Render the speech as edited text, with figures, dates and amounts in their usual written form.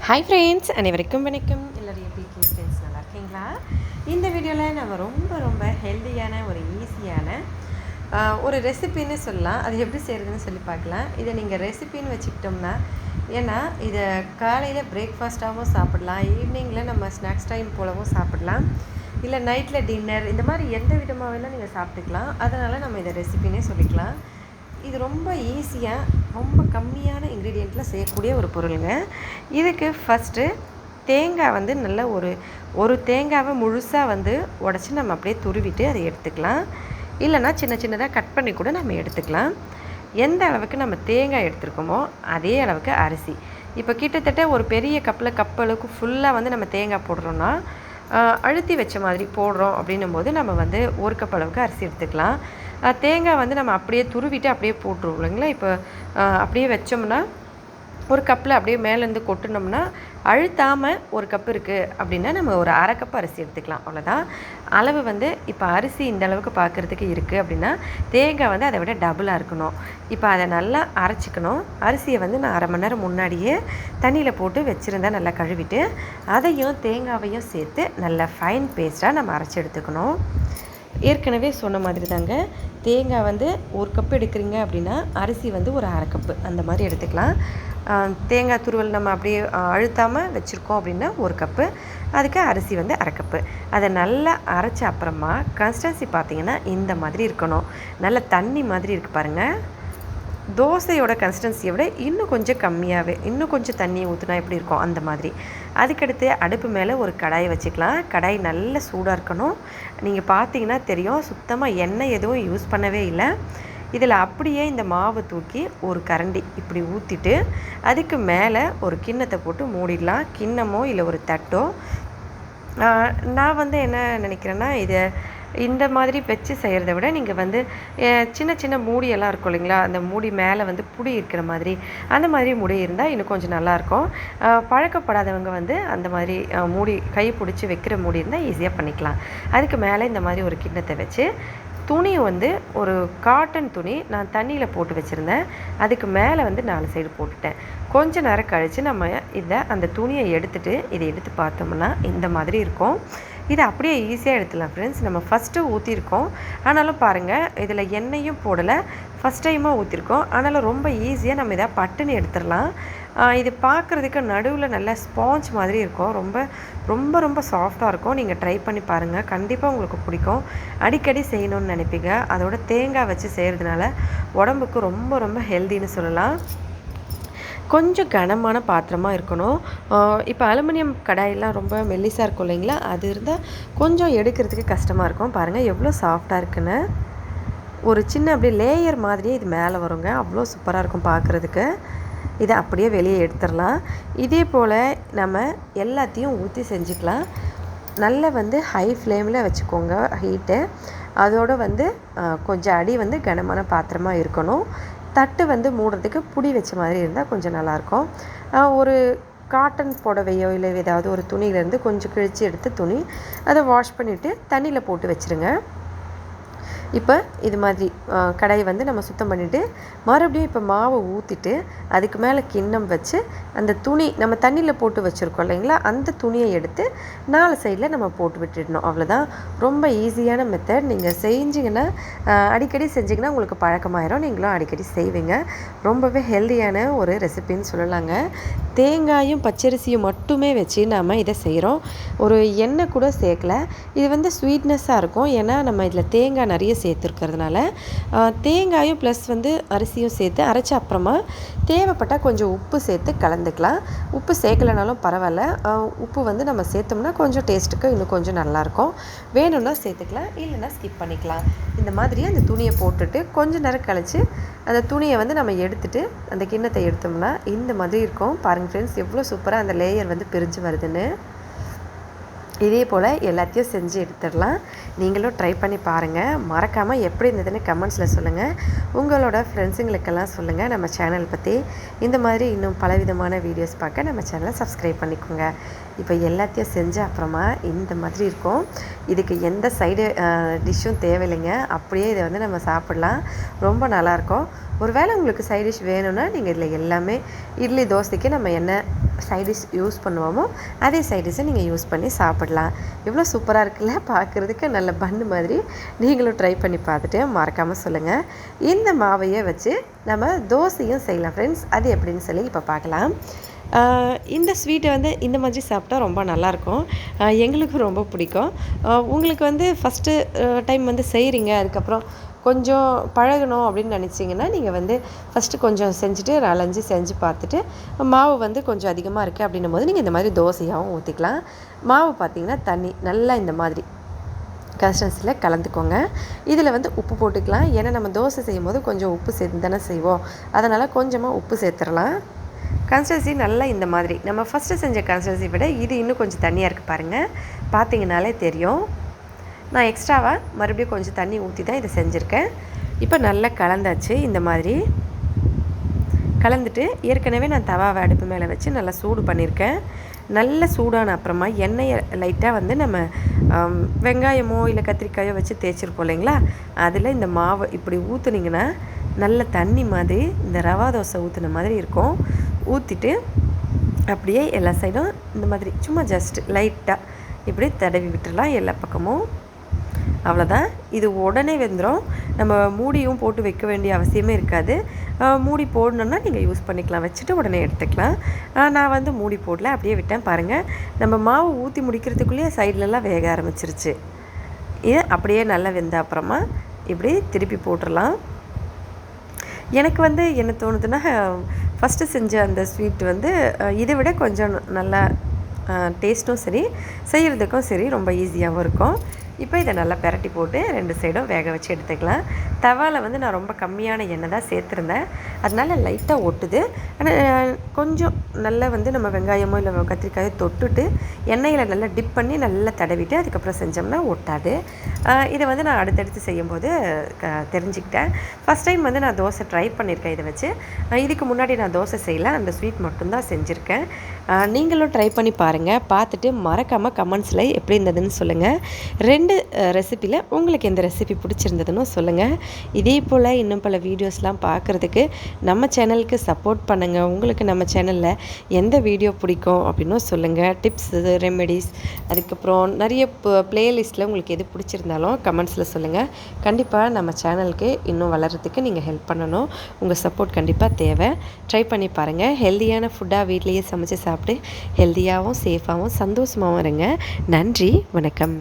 Hi friends, அனைவருக்கும் வணக்கம். எல்லோரும் எப்படி இருக்கீங்க ஃப்ரெண்ட்ஸ்? நல்லா இருக்கீங்களா? இந்த வீடியோவில் நம்ம ரொம்ப ஹெல்த்தியான ஒரு ஈஸியான ஒரு ரெசிபின்னு சொல்லலாம். அது எப்படி செய்கிறதுன்னு சொல்லி பார்க்கலாம். இதை நீங்கள் ரெசிபின்னு வச்சுக்கிட்டோம்னா, ஏன்னா இதை காலையில் பிரேக்ஃபாஸ்ட்டாகவும் சாப்பிடலாம், ஈவினிங்கில் நம்ம ஸ்நாக்ஸ் டைம் போலவும் சாப்பிடலாம், இல்லை நைட்டில் டின்னர், இந்த மாதிரி எந்த விதமாக வேணால் நீங்கள் சாப்பிட்டுக்கலாம். அதனால் நம்ம இதை ரெசிபின்னே சொல்லிக்கலாம். இது ரொம்ப ஈஸியாக ரொம்ப கம்மியான இன்க்ரீடியண்ட்டில் செய்யக்கூடிய ஒரு பொருளுங்க. இதுக்கு ஃபஸ்ட்டு தேங்காய் வந்து நல்ல ஒரு தேங்காவை முழுசாக உடச்சி நம்ம அப்படியே துருவிட்டு அதை எடுத்துக்கலாம். இல்லைனா சின்னதாக கட் பண்ணி கூட நம்ம எடுத்துக்கலாம். எந்த அளவுக்கு நம்ம தேங்காய் எடுத்துருக்கோமோ அதே அளவுக்கு அரிசி. இப்போ கிட்டத்தட்ட ஒரு பெரிய கப்பளவுக்கு ஃபுல்லாக நம்ம தேங்காய் போடுறோன்னா, அழுத்தி வச்ச மாதிரி போடுறோம் அப்படின்னும்போது நம்ம ஒரு கப் அளவுக்கு அரிசி எடுத்துக்கலாம். தேங்காய் நம்ம அப்படியே துருவிட்டு அப்படியே போட்டுருவோம் இல்லைங்களா. இப்போ அப்படியே வச்சோம்னா ஒரு கப்பில் அப்படியே மேலேருந்து கொட்டினோம்னா அழுத்தாமல் ஒரு கப் இருக்குது அப்படின்னா நம்ம ஒரு அரை கப் அரிசி எடுத்துக்கலாம். அவ்வளோதான் அளவு. இப்போ அரிசி இந்த அளவுக்கு பார்க்குறதுக்கு இருக்குது அப்படின்னா தேங்காய் அதை விட டபுளாக இருக்கணும். இப்போ அதை நல்லா அரைச்சிக்கணும். அரிசியை நான் அரை மணி நேரம் முன்னாடியே தண்ணியில் போட்டு வச்சுருந்தேன். நல்லா கழுவிட்டு அதையும் தேங்காவையும் சேர்த்து நல்லா ஃபைன் பேஸ்ட்டாக நம்ம அரைச்சி எடுத்துக்கணும். ஏற்கனவே சொன்ன மாதிரி தாங்க, தேங்காய் ஒரு கப்பு எடுக்கிறீங்க அப்படின்னா அரிசி ஒரு அரை கப்பு அந்த மாதிரி எடுத்துக்கலாம். தேங்காய் துருவல் நம்ம அப்படியே அழுத்தாமல் வச்சுருக்கோம் அப்படின்னா ஒரு கப்பு, அதுக்கு அரிசி அரை கப்பு. அதை நல்லா அரைச்ச அப்புறமா கன்சிஸ்டன்சி பார்த்திங்கன்னா இந்த மாதிரி இருக்கணும். நல்ல தண்ணி மாதிரி இருக்குது பாருங்கள். தோசையோட கன்சிஸ்டன்சியை விட இன்னும் கொஞ்சம் கம்மியாகவே, இன்னும் கொஞ்சம் தண்ணியை ஊற்றினா எப்படி இருக்கும் அந்த மாதிரி. அதுக்கடுத்து அடுப்பு மேலே ஒரு கடாயை வச்சுக்கலாம். கடாய் நல்ல சூடாக இருக்கணும். நீங்கள் பார்த்தீங்கன்னா தெரியும், சுத்தமாக எண்ணெய் எதுவும் யூஸ் பண்ணவே இல்லை. இதில் அப்படியே இந்த மாவு தூக்கி ஒரு கரண்டி இப்படி ஊற்றிட்டு அதுக்கு மேலே ஒரு கிண்ணத்தை போட்டு மூடிடலாம். கிண்ணமோ இல்லை ஒரு தட்டோ. நான் என்ன நினைக்கிறேன்னா, இதை இந்த மாதிரி வச்சு செய்கிறத விட நீங்கள் சின்ன மூடியெல்லாம் இருக்கும் இல்லைங்களா, அந்த மூடி மேலே புடி இருக்கிற மாதிரி அந்த மாதிரி மூடி இருந்தால் இன்னும் கொஞ்சம் நல்லாயிருக்கும். பழக்கப்படாதவங்க அந்த மாதிரி மூடி கை பிடிச்சி வைக்கிற மூடி இருந்தால் ஈஸியாக பண்ணிக்கலாம். அதுக்கு மேலே இந்த மாதிரி ஒரு கிண்ணத்தை வச்சு துணி ஒரு காட்டன் துணி நான் தண்ணியில் போட்டு வச்சுருந்தேன். அதுக்கு மேலே 4 சைடு போட்டுட்டேன். கொஞ்ச நேரம் கழித்து நம்ம அந்த துணியை இதை எடுத்து பார்த்தோம்னா இந்த மாதிரி இருக்கும். இதை அப்படியே ஈஸியாக எடுத்துடலாம் ஃப்ரெண்ட்ஸ். நம்ம ஃபஸ்ட்டு ஊற்றிருக்கோம், ஆனாலும் பாருங்கள் இதில் எண்ணெயும் போடலை, ஃபஸ்ட் டைமாக ஊற்றிருக்கோம். ஆனாலும் ரொம்ப ஈஸியாக நம்ம இதை பட்டுன்னு எடுத்துடலாம். இது பார்க்குறதுக்கு நடுவில் நல்ல ஸ்பாஞ்ச் மாதிரி இருக்கும். ரொம்ப சாஃப்டாக இருக்கும். நீங்கள் ட்ரை பண்ணி பாருங்கள், கண்டிப்பாக உங்களுக்கு பிடிக்கும். அடிக்கடி செய்யணும்னு நினைப்பீங்க. அதோட தேங்காய் வச்சு செய்கிறதுனால உடம்புக்கு ரொம்ப ஹெல்த்தின்னு சொல்லலாம். கொஞ்சம் கனமான பாத்திரமாக இருக்கணும். இப்போ அலுமினியம் கடாயெல்லாம் ரொம்ப மெல்லிசாக இருக்கும் இல்லைங்களா, அது இருந்தால் கொஞ்சம் எடுக்கிறதுக்கு கஷ்டமாக இருக்கும். பாருங்கள் எவ்வளோ சாஃப்டாக இருக்குன்னு. ஒரு சின்ன அப்படியே லேயர் மாதிரியே இது மேலே வருங்க. அவ்வளோ சூப்பராக இருக்கும் பார்க்குறதுக்கு. இதை அப்படியே வெளியே எடுத்துடலாம். இதே போல் நம்ம எல்லாத்தையும் ஊற்றி செஞ்சுக்கலாம். நல்ல ஹை ஃப்ளேமில் வச்சுக்கோங்க ஹீட்டு. அதோடு கொஞ்சம் அடி கனமான பாத்திரமாக இருக்கணும். தட்டு மூடுறதுக்கு புடி வச்ச மாதிரி இருந்தால் கொஞ்சம் நல்லாயிருக்கும். ஒரு காட்டன் புடவையோ இல்லை ஏதாவது ஒரு துணியிலேருந்து கொஞ்சம் கிழித்து எடுத்து துணி அதை வாஷ் பண்ணிவிட்டு தண்ணியில் போட்டு வச்சுருங்க. இப்போ இது மாதிரி கடாயை நம்ம சுத்தம் பண்ணிவிட்டு மறுபடியும் இப்போ மாவை ஊற்றிட்டு அதுக்கு மேலே கிண்ணம் வச்சு அந்த துணி நம்ம தண்ணியில் போட்டு வச்சுருக்கோம் இல்லைங்களா, அந்த துணியை எடுத்து 4 சைடில் நம்ம போட்டு விட்டுடணும். அவ்வளோதான். ரொம்ப ஈஸியான மெத்தட். நீங்கள் செஞ்சிங்கன்னா அடிக்கடி செஞ்சிங்கன்னா உங்களுக்கு பழக்கமாயிரும். நீங்களும் அடிக்கடி செய்வீங்க. ரொம்பவே ஹெல்த்தியான ஒரு ரெசிபின்னு சொல்லலாங்க. தேங்காயும் பச்சரிசியும் மட்டுமே வச்சு நாம் இதை செய்கிறோம். ஒரு எண்ணெய் கூட சேர்க்கல. இது ஸ்வீட்னஸ்ஸாக இருக்கும். ஏன்னா நம்ம இதில் தேங்காய் நிறைய சேர்த்துருக்கிறதுனால தேங்காயும் ப்ளஸ் அரிசியும் சேர்த்து அரைச்ச அப்புறமா தேவைப்பட்டால் கொஞ்சம் உப்பு சேர்த்து கலந்துக்கலாம். உப்பு சேர்க்கலைனாலும் பரவாயில்ல. உப்பு நம்ம சேர்த்தோம்னா கொஞ்சம் டேஸ்ட்டுக்கு இன்னும் கொஞ்சம் நல்லாயிருக்கும். வேணும்னா சேர்த்துக்கலாம், இல்லைன்னா ஸ்கிப் பண்ணிக்கலாம். இந்த மாதிரி அந்த துணியை போட்டுட்டு கொஞ்சம் நேரம் கழித்து அந்த துணியை நம்ம எடுத்துகிட்டு அந்த கிண்ணத்தை எடுத்தோம்னா இந்த மாதிரி இருக்கும். பாருங்கள் ஃப்ரெண்ட்ஸ், எவ்வளோ சூப்பராக அந்த லேயர் பிரிஞ்சு வருதுன்னு. இதே போல் எல்லாத்தையும் செஞ்சு எடுத்துடலாம். நீங்களும் ட்ரை பண்ணி பாருங்கள். மறக்காமல் எப்படி இருந்ததுன்னு கமெண்ட்ஸில் சொல்லுங்கள். உங்களோட ஃப்ரெண்ட்ஸுங்களுக்கெல்லாம் சொல்லுங்கள் நம்ம சேனல் பற்றி. இந்த மாதிரி இன்னும் பலவிதமான வீடியோஸ் பார்க்க நம்ம சேனலை சப்ஸ்கிரைப் பண்ணிக்கோங்க. இப்போ எல்லாத்தையும் செஞ்ச அப்புறமா இந்த மாதிரி இருக்கும். இதுக்கு எந்த சைடு டிஷ்ஷும் தேவையில்லைங்க. அப்படியே இதை வந்து நம்ம சாப்பிட்லாம். ரொம்ப நல்லாயிருக்கும். ஒருவேளை உங்களுக்கு சைட் டிஷ் வேணும்னா நீங்கள் இதில் எல்லாமே இட்லி தோசைக்கு நம்ம என்ன சைட் டிஷ் யூஸ் பண்ணுவோமோ அதே சைட் டிஷ்ஷை நீங்கள் யூஸ் பண்ணி சாப்பிடலாம். இவ்வளோ சூப்பராக இருக்குல்ல, பார்க்குறதுக்கு நல்ல பன்னு மாதிரி. நீங்களும் ட்ரை பண்ணி பார்த்துட்டு மறக்காமல் சொல்லுங்கள். இந்த மாவையே வச்சு நம்ம தோசையும் செய்யலாம் ஃப்ரெண்ட்ஸ். அது எப்படின்னு சொல்லி இப்போ பார்க்கலாம். இந்த ஸ்வீட்டை வந்து இந்த மாதிரி சாப்பிட்டா ரொம்ப நல்லாயிருக்கும். எங்களுக்கும் ரொம்ப பிடிக்கும். உங்களுக்கு வந்து ஃபஸ்ட்டு டைம் வந்து செய்கிறீங்க, அதுக்கப்புறம் கொஞ்சம் பழகணும் அப்படின்னு நினச்சிங்கன்னா நீங்கள் வந்து ஃபஸ்ட்டு கொஞ்சம் செஞ்சுட்டு 4-5 செஞ்சு பார்த்துட்டு மாவு வந்து கொஞ்சம் அதிகமாக இருக்குது அப்படின்னும் போது நீங்கள் இந்த மாதிரி தோசையாகவும் ஊற்றிக்கலாம். மாவு பார்த்திங்கன்னா தண்ணி நல்லா இந்த மாதிரி கன்சிஸ்டன்சியில் கலந்துக்கோங்க. இதில் வந்து உப்பு போட்டுக்கலாம். ஏன்னா நம்ம தோசை செய்யும் போது கொஞ்சம் உப்பு சேர்த்து தானே செய்வோம். அதனால் கொஞ்சமாக உப்பு சேர்த்துடலாம். கன்சிஸ்டன்சி நல்லா இந்த மாதிரி நம்ம ஃபஸ்ட்டு செஞ்ச கன்சிஸ்டன்சி விட இது இன்னும் கொஞ்சம் தண்ணியாக இருக்குது பாருங்கள். பார்த்திங்கனாலே தெரியும். நான் எக்ஸ்ட்ராவாக மறுபடியும் கொஞ்சம் தண்ணி ஊற்றி தான் இதை செஞ்சுருக்கேன். இப்போ நல்லா கலந்தாச்சு. இந்த மாதிரி கலந்துட்டு ஏற்கனவே நான் தவாவை அடுப்பு மேலே வச்சு நல்லா சூடு பண்ணியிருக்கேன். நல்ல சூடான அப்புறமா எண்ணெயை லைட்டாக வந்து நம்ம வெங்காயமோ இல்லை கத்திரிக்காயோ வச்சு தேய்ச்சிருப்போம் இல்லைங்களா, அதில் இந்த மாவு இப்படி ஊற்றுனீங்கன்னா நல்ல தண்ணி மாதிரி இந்த ரவா தோசை ஊற்றுன மாதிரி இருக்கும். ஊற்றிட்டு அப்படியே எல்லா சைடும் இந்த மாதிரி சும்மா ஜஸ்ட் லைட்டாக இப்படி தடவி விட்டுடலாம் எல்லா பக்கமும். அவ்வளோதான். இது உடனே வெந்துடும். நம்ம மூடியும் போட்டு வைக்க வேண்டிய அவசியமே இருக்காது. மூடி போடணுன்னா நீங்கள் யூஸ் பண்ணிக்கலாம், வச்சுட்டு உடனே எடுத்துக்கலாம். நான் வந்து மூடி போடல, அப்படியே விட்டேன். பாருங்கள், நம்ம மாவு ஊற்றி முடிக்கிறதுக்குள்ளேயே சைட்லலாம் வேக ஆரம்பிச்சிருச்சு. இது அப்படியே நல்லா வெந்த அப்புறமா இப்படி திருப்பி போட்டுடலாம். எனக்கு வந்து என்ன தோணுதுன்னா, ஃபஸ்ட்டு செஞ்ச அந்த ஸ்வீட் வந்து இதை விட கொஞ்சம் நல்லா டேஸ்ட்டும் சரி, செய்கிறதுக்கும் சரி ரொம்ப ஈஸியாகவும் இருக்கும். இப்போ இதை நல்லா பெரட்டி போட்டு 2 சைடும் வேக வச்சு எடுத்துக்கலாம். தவாவில் வந்து நான் ரொம்ப கம்மியான எண்ணெய் தான் சேர்த்துருந்தேன், அதனால் லைட்டாக ஒட்டுது. ஆனால் கொஞ்சம் நல்லா வந்து நம்ம வெங்காயமோ இல்லை கத்திரிக்காயோ தொட்டுட்டு எண்ணெயில் நல்லா டிப் பண்ணி நல்லா தடவிட்டு அதுக்கப்புறம் செஞ்சோம்னா ஒட்டாது. இதை வந்து நான் அடுத்தடுத்து செய்யும்போது தெரிஞ்சுக்கிட்டேன். ஃபஸ்ட் டைம் வந்து நான் தோசை ட்ரை பண்ணியிருக்கேன் இதை வச்சு. இதுக்கு முன்னாடி நான் தோசை செய்யலை, அந்த ஸ்வீட் மட்டும்தான் செஞ்சுருக்கேன். நீங்களும் ட்ரை பண்ணி பாருங்கள். பார்த்துட்டு மறக்காமல் கமெண்ட்ஸில் எப்படி இருந்ததுன்னு சொல்லுங்கள். 2 ரெசிப்பியில் உங்களுக்கு எந்த ரெசிபி பிடிச்சிருந்ததுன்னு சொல்லுங்கள். இதே போல் இன்னும் பல வீடியோஸ்லாம் பார்க்குறதுக்கு நம்ம சேனலுக்கு சப்போர்ட் பண்ணுங்கள். உங்களுக்கு நம்ம சேனலில் எந்த வீடியோ பிடிக்கும் அப்படின்னும் சொல்லுங்கள். டிப்ஸ், ரெமெடிஸ், அதுக்கப்புறம் நிறைய ப்ளேலிஸ்ட்டில் உங்களுக்கு எது பிடிச்சிருந்தாலும் கமெண்ட்ஸில் சொல்லுங்கள். கண்டிப்பாக நம்ம சேனலுக்கு இன்னும் வளர்கிறதுக்கு நீங்கள் ஹெல்ப் பண்ணணும். உங்கள் சப்போர்ட் கண்டிப்பாக தேவை. ட்ரை பண்ணி பாருங்கள். ஹெல்த்தியான ஃபுட்டாக வீட்லேயே சமைச்சு சாப்பிட்டு ஹெல்த்தியாகவும் சேஃபாகவும் சந்தோஷமாகவும் இருங்க. நன்றி, வணக்கம்.